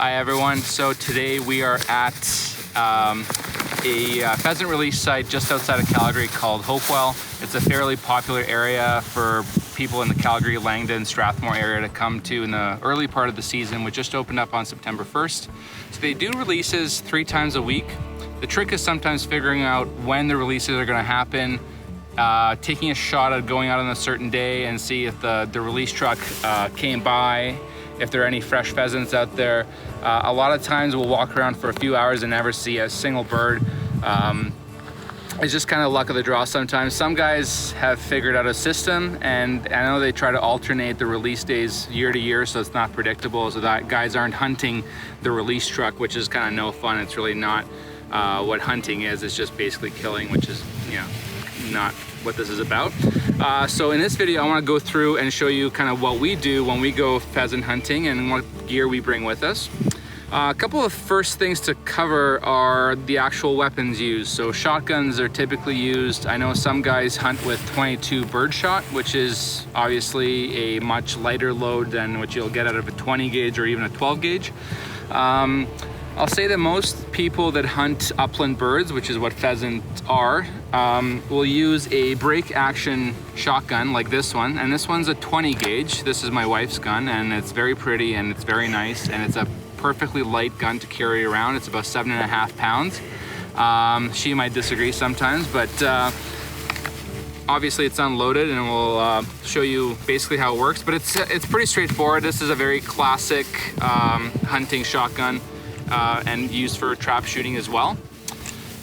Hi everyone, so today we are at a pheasant release site just outside of Calgary called Hopewell. It's a fairly popular area for people in the Calgary, Langdon, Strathmore area to come to in the early part of the season, which just opened up on September 1st. So they do releases 3 times a week. The trick is sometimes figuring out when the releases are going to happen, taking a shot at going out on a certain day and see if the release truck came by, if there are any fresh pheasants out there. A lot of times we'll walk around for a few hours and never see a single bird. It's just kind of luck of the draw sometimes. Some guys have figured out a system, and I know they try to alternate the release days year to year so it's not predictable, so that guys aren't hunting the release truck, which is kind of no fun. It's really not what hunting is. It's just basically killing, which is, you know, not what this is about. So in this video I want to go through and show you kind of what we do when we go pheasant hunting and what gear we bring with us. A couple of first things to cover are the actual weapons used. So shotguns are typically used. I know some guys hunt with 22 birdshot, which is obviously a much lighter load than what you'll get out of a 20 gauge or even a 12 gauge. I'll say that most people that hunt upland birds, which is what pheasants are, will use a break action shotgun like this one. And this one's a 20 gauge. This is my wife's gun, and it's very pretty and it's very nice, and it's a perfectly light gun to carry around. It's about 7.5 pounds. She might disagree sometimes, but obviously it's unloaded, and we'll show you basically how it works. But it's pretty straightforward. This is a very classic hunting shotgun. And used for trap shooting as well.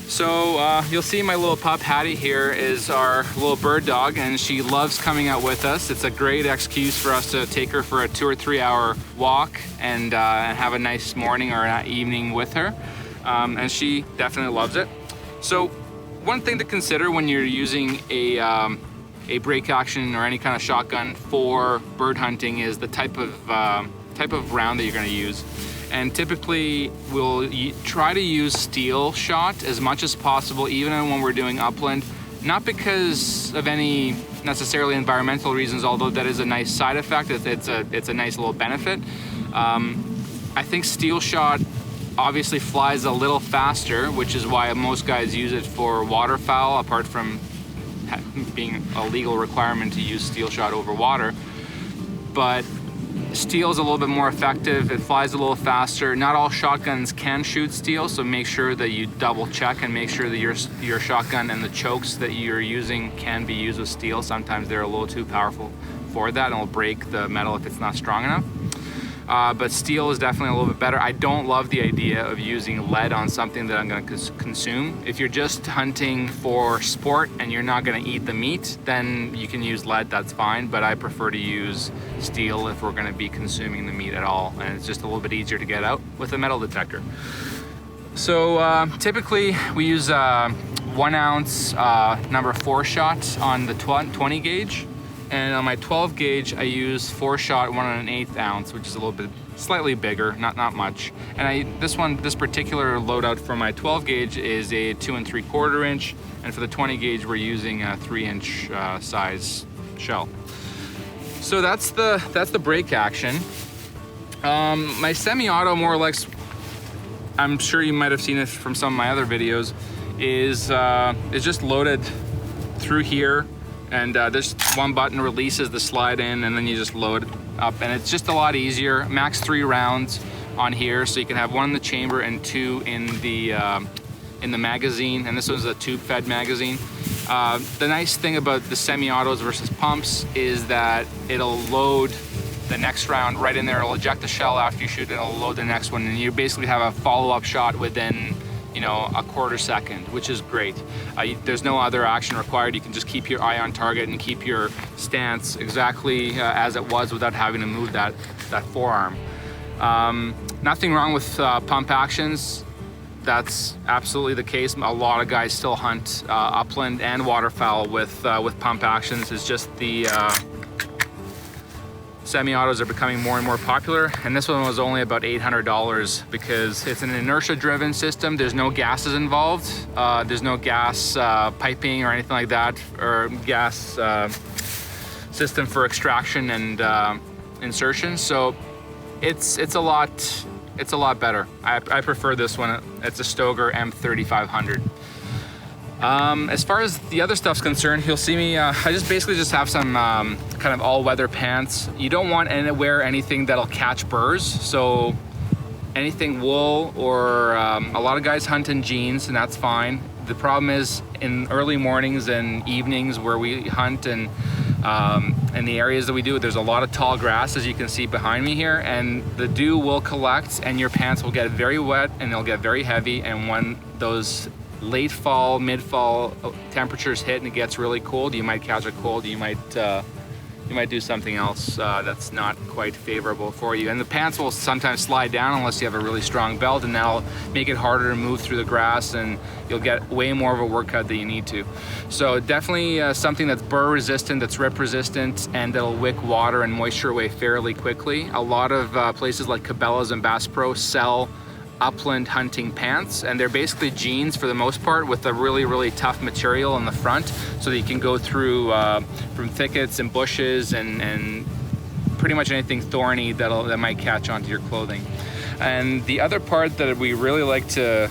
So you'll see my little pup Hattie here is our little bird dog, and she loves coming out with us. It's a great excuse for us to take her for a 2 or 3 hour walk and have a nice morning or evening with her. And she definitely loves it. So one thing to consider when you're using a break action or any kind of shotgun for bird hunting is the type of round that you're going to use. And typically we'll try to use steel shot as much as possible, even when we're doing upland. Not because of any necessarily environmental reasons, although that is a nice side effect. It's a nice little benefit. I think steel shot obviously flies a little faster, which is why most guys use it for waterfowl, apart from being a legal requirement to use steel shot over water. But steel is a little bit more effective. It flies a little faster. Not all shotguns can shoot steel, so make sure that you double check and make sure that your shotgun and the chokes that you're using can be used with steel. Sometimes they're a little too powerful for that and will break the metal if it's not strong enough. But steel is definitely a little bit better. I don't love the idea of using lead on something that I'm going to consume. If you're just hunting for sport and you're not going to eat the meat, then you can use lead, that's fine. But I prefer to use steel if we're going to be consuming the meat at all. And it's just a little bit easier to get out with a metal detector. So typically we use 1 ounce number 4 shot on the 20 gauge. And on my 12 gauge, I use 4 shot 1 1/8 ounce, which is a little bit slightly bigger, not much. And this particular loadout for my 12 gauge is a 2 3/4 inch, and for the 20 gauge, we're using a 3-inch size shell. So that's the break action. My semi-auto, more or less, I'm sure you might have seen it from some of my other videos, is just loaded through here. And there's one button releases the slide in, and then you just load it up, and it's just a lot easier. Max 3 rounds on here, so you can have 1 in the chamber and 2 in the magazine. And this was a tube-fed magazine. The nice thing about the semi-autos versus pumps is that it'll load the next round right in there. It'll eject the shell after you shoot it. It'll load the next one, and you basically have a follow-up shot within, you know, a 1/4 second, which is great. There's no other action required. You can just keep your eye on target and keep your stance exactly as it was without having to move that forearm. Nothing wrong with pump actions. That's absolutely the case. A lot of guys still hunt upland and waterfowl with pump actions. It's just the semi-autos are becoming more and more popular, and this one was only about $800 because it's an inertia-driven system. There's no gases involved. There's no gas piping or anything like that, or gas system for extraction and insertion. So it's a lot it's a lot better. I prefer this one. It's a Stoeger M3500. As far as the other stuff's concerned, you'll see me, I basically just have some kind of all-weather pants. You don't want to wear anything that'll catch burrs, so anything wool or a lot of guys hunt in jeans, and that's fine. The problem is in early mornings and evenings where we hunt and in the areas that we do, there's a lot of tall grass, as you can see behind me here, and the dew will collect and your pants will get very wet and they'll get very heavy, and when those late fall, mid-fall temperatures hit and it gets really cold, you might catch a cold, you might do something else that's not quite favorable for you. And the pants will sometimes slide down unless you have a really strong belt, and that'll make it harder to move through the grass and you'll get way more of a workout than you need to. So definitely something that's burr resistant, that's rip resistant, and that'll wick water and moisture away fairly quickly. A lot of places like Cabela's and Bass Pro sell upland hunting pants, and they're basically jeans for the most part with a really tough material on the front so that you can go through from thickets and bushes and pretty much anything thorny that might catch onto your clothing. And the other part that we really like to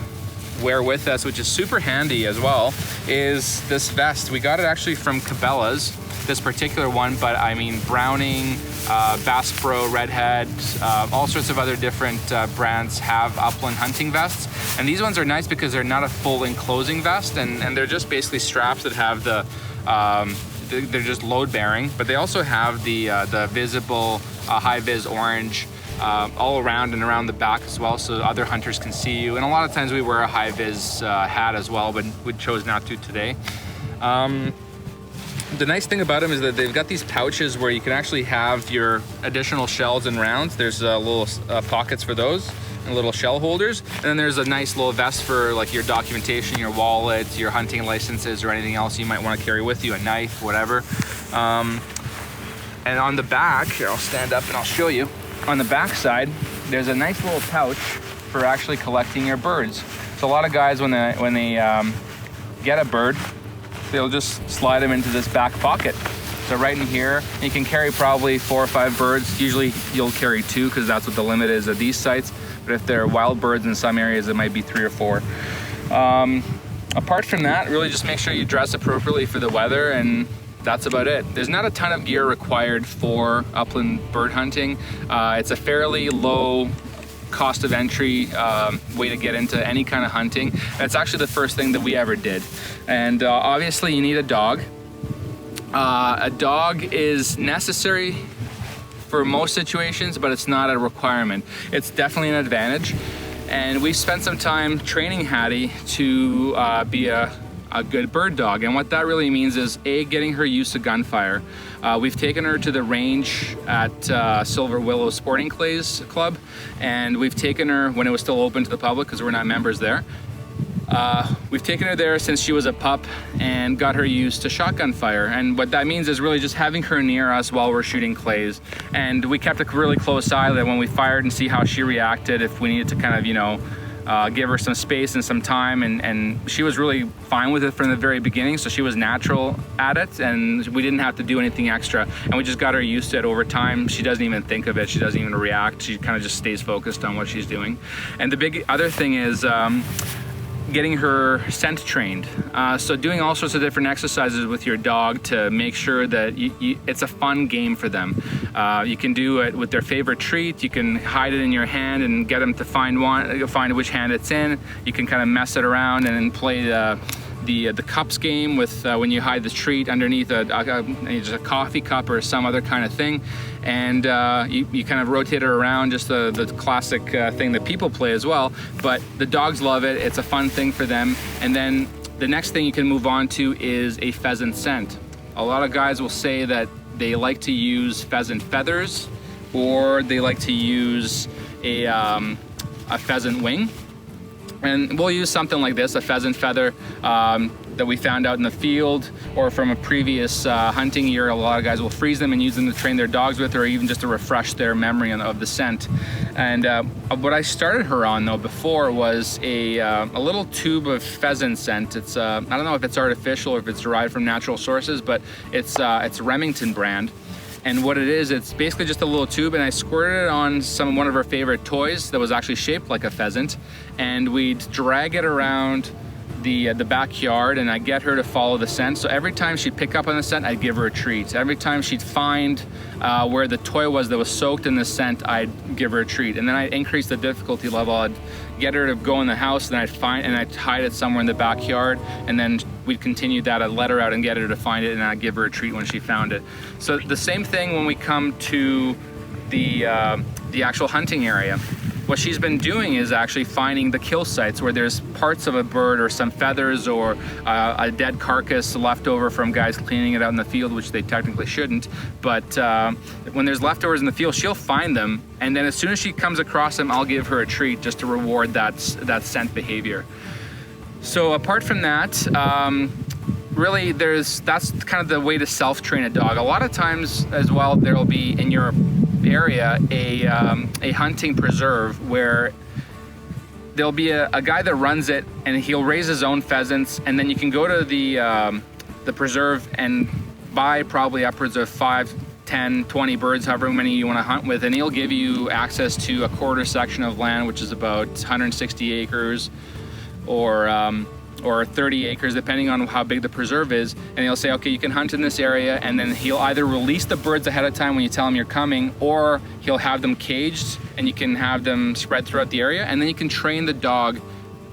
wear with us, which is super handy as well, is this vest. We got it actually from Cabela's, this particular one, but I mean Browning, Bass Pro, Redhead, all sorts of other different brands have upland hunting vests. And these ones are nice because they're not a full enclosing vest, and they're just basically straps that have the, they're just load bearing, but they also have the visible high-vis orange all around and around the back as well, so other hunters can see you. And a lot of times we wear a high-vis hat as well, but we chose not to today. The nice thing about them is that they've got these pouches where you can actually have your additional shells and rounds. There's little pockets for those and little shell holders. And then there's a nice little vest for like your documentation, your wallet, your hunting licenses, or anything else you might want to carry with you, a knife, whatever. And on the back, here, I'll stand up and I'll show you. On the back side, there's a nice little pouch for actually collecting your birds. So a lot of guys, when they get a bird, they'll just slide them into this back pocket. So right in here, you can carry probably 4 or 5 birds. Usually you'll carry 2 because that's what the limit is at these sites. But if they're wild birds in some areas, it might be 3 or 4. Apart from that, really just make sure you dress appropriately for the weather, and that's about it. There's not a ton of gear required for upland bird hunting. It's a fairly low cost of entry way to get into any kind of hunting. That's actually the first thing that we ever did. And obviously you need a dog. A dog is necessary for most situations, but it's not a requirement. It's definitely an advantage. And we spent some time training Hattie to be a good bird dog. And what that really means is getting her used to gunfire. We've taken her to the range at Silver Willow Sporting Clays Club, and we've taken her when it was still open to the public because we're not members there. We've taken her there since she was a pup and got her used to shotgun fire. And what that means is really just having her near us while we're shooting clays. And we kept a really close eye that when we fired and see how she reacted, if we needed to kind of, you know, give her some space and some time, and she was really fine with it from the very beginning, so she was natural at it and we didn't have to do anything extra, and we just got her used to it over time. She doesn't even think of it, she doesn't even react, she kind of just stays focused on what she's doing. And the big other thing is getting her scent trained. So doing all sorts of different exercises with your dog to make sure that it's a fun game for them. You can do it with their favorite treat. You can hide it in your hand and get them to find which hand it's in. You can kind of mess it around and then play the cups game with when you hide the treat underneath just a coffee cup or some other kind of thing, and you kind of rotate it around, just the classic thing that people play as well, but the dogs love it. It's a fun thing for them. And then the next thing you can move on to is a pheasant scent. A lot of guys will say that they like to use pheasant feathers, or they like to use a pheasant wing. And we'll use something like this, a pheasant feather that we found out in the field or from a previous hunting year. A lot of guys will freeze them and use them to train their dogs with, or even just to refresh their memory of the scent. And what I started her on though before was a little tube of pheasant scent. It's I don't know if it's artificial or if it's derived from natural sources, but it's Remington brand. And what it is, it's basically just a little tube, and I squirted it on one of her favorite toys that was actually shaped like a pheasant, and we'd drag it around the backyard, and I'd get her to follow the scent. So every time she'd pick up on the scent, I'd give her a treat. Every time she'd find where the toy was that was soaked in the scent, I'd give her a treat. And then I'd increase the difficulty level. I'd get her to go in the house, and I'd hide it somewhere in the backyard, and then we'd continue that. I'd let her out and get her to find it, and I'd give her a treat when she found it. So the same thing when we come to the actual hunting area. What she's been doing is actually finding the kill sites where there's parts of a bird or some feathers or a dead carcass left over from guys cleaning it out in the field, which they technically shouldn't. But when there's leftovers in the field, she'll find them, and then as soon as she comes across them, I'll give her a treat just to reward that scent behavior. So apart from that, really that's kind of the way to self-train a dog. A lot of times as well, there'll be in your area a hunting preserve where there'll be a guy that runs it, and he'll raise his own pheasants, and then you can go to the preserve and buy probably upwards of 5, 10, 20 birds, however many you want to hunt with, and he'll give you access to a quarter section of land, which is about 160 acres or 30 acres, depending on how big the preserve is. And he'll say, okay, you can hunt in this area, and then he'll either release the birds ahead of time when you tell him you're coming, or he'll have them caged and you can have them spread throughout the area, and then you can train the dog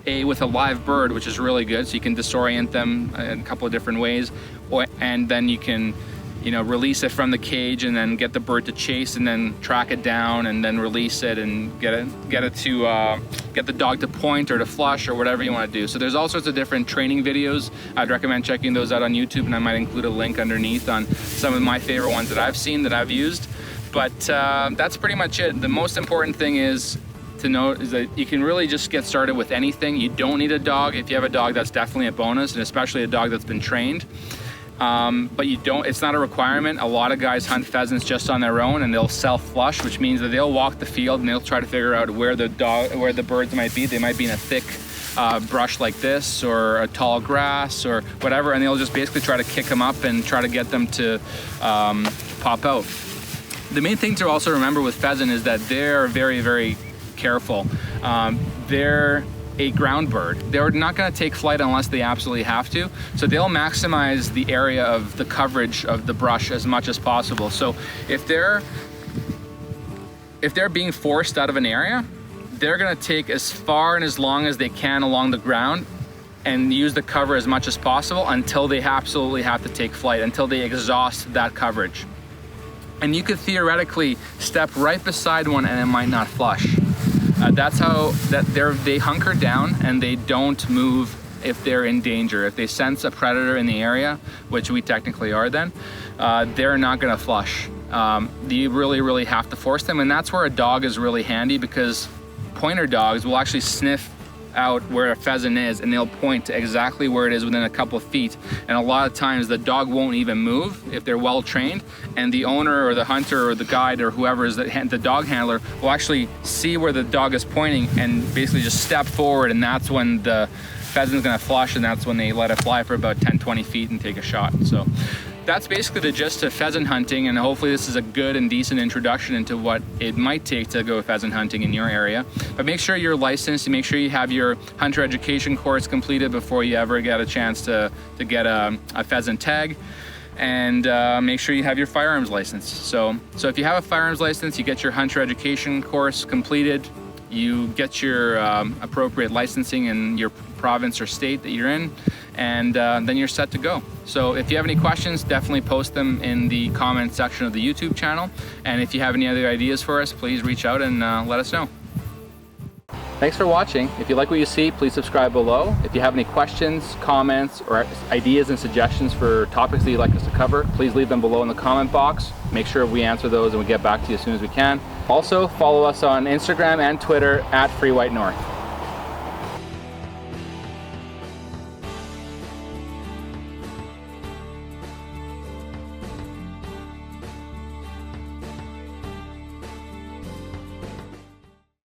with a live bird, which is really good. So you can disorient them in a couple of different ways, and then you can release it from the cage and then get the bird to chase and then track it down and then release it and get the dog to point or to flush or whatever you want to do. So there's all sorts of different training videos. I'd recommend checking those out on YouTube, and I might include a link underneath on some of my favorite ones that I've seen, that I've used. But that's pretty much it. The most important thing is to note is that you can really just get started with anything. You don't need a dog. If you have a dog, that's definitely a bonus, and especially a dog that's been trained. But it's not a requirement. A lot of guys hunt pheasants just on their own, and they'll self-flush, which means that they'll walk the field and they'll try to figure out where the birds might be. They might be in a thick brush like this, or a tall grass, or whatever, and they'll just basically try to kick them up and try to get them to pop out. The main thing to also remember with pheasant is that they're very, very careful. They're a ground bird. They're not going to take flight unless they absolutely have to. So they'll maximize the area of the coverage of the brush as much as possible. So if they're being forced out of an area, they're going to take as far and as long as they can along the ground and use the cover as much as possible until they absolutely have to take flight, until they exhaust that coverage. And you could theoretically step right beside one and it might not flush. That's how they hunker down and they don't move if they're in danger. If they sense a predator in the area, which we technically are then, they're not going to flush. You really, really have to force them, and that's where a dog is really handy, because pointer dogs will actually sniff out where a pheasant is, and they'll point to exactly where it is within a couple of feet. And a lot of times the dog won't even move if they're well trained, and the owner or the hunter or the guide or whoever is the dog handler will actually see where the dog is pointing and basically just step forward, and that's when the pheasant's gonna flush, and that's when they let it fly for about 10-20 feet and take a shot. So that's basically the gist of pheasant hunting, and hopefully this is a good and decent introduction into what it might take to go pheasant hunting in your area. But make sure you're licensed, and make sure you have your hunter education course completed before you ever get a chance to get a pheasant tag. And make sure you have your firearms license. So if you have a firearms license, you get your hunter education course completed, you get your appropriate licensing in your province or state that you're in, and then you're set to go. So if you have any questions, definitely post them in the comment section of the YouTube channel. And if you have any other ideas for us, please reach out and let us know. Thanks for watching. If you like what you see, please subscribe below. If you have any questions, comments, or ideas and suggestions for topics that you'd like us to cover, please leave them below in the comment box. Make sure we answer those and we get back to you as soon as we can. Also, follow us on Instagram and Twitter @FreeWhiteNorth.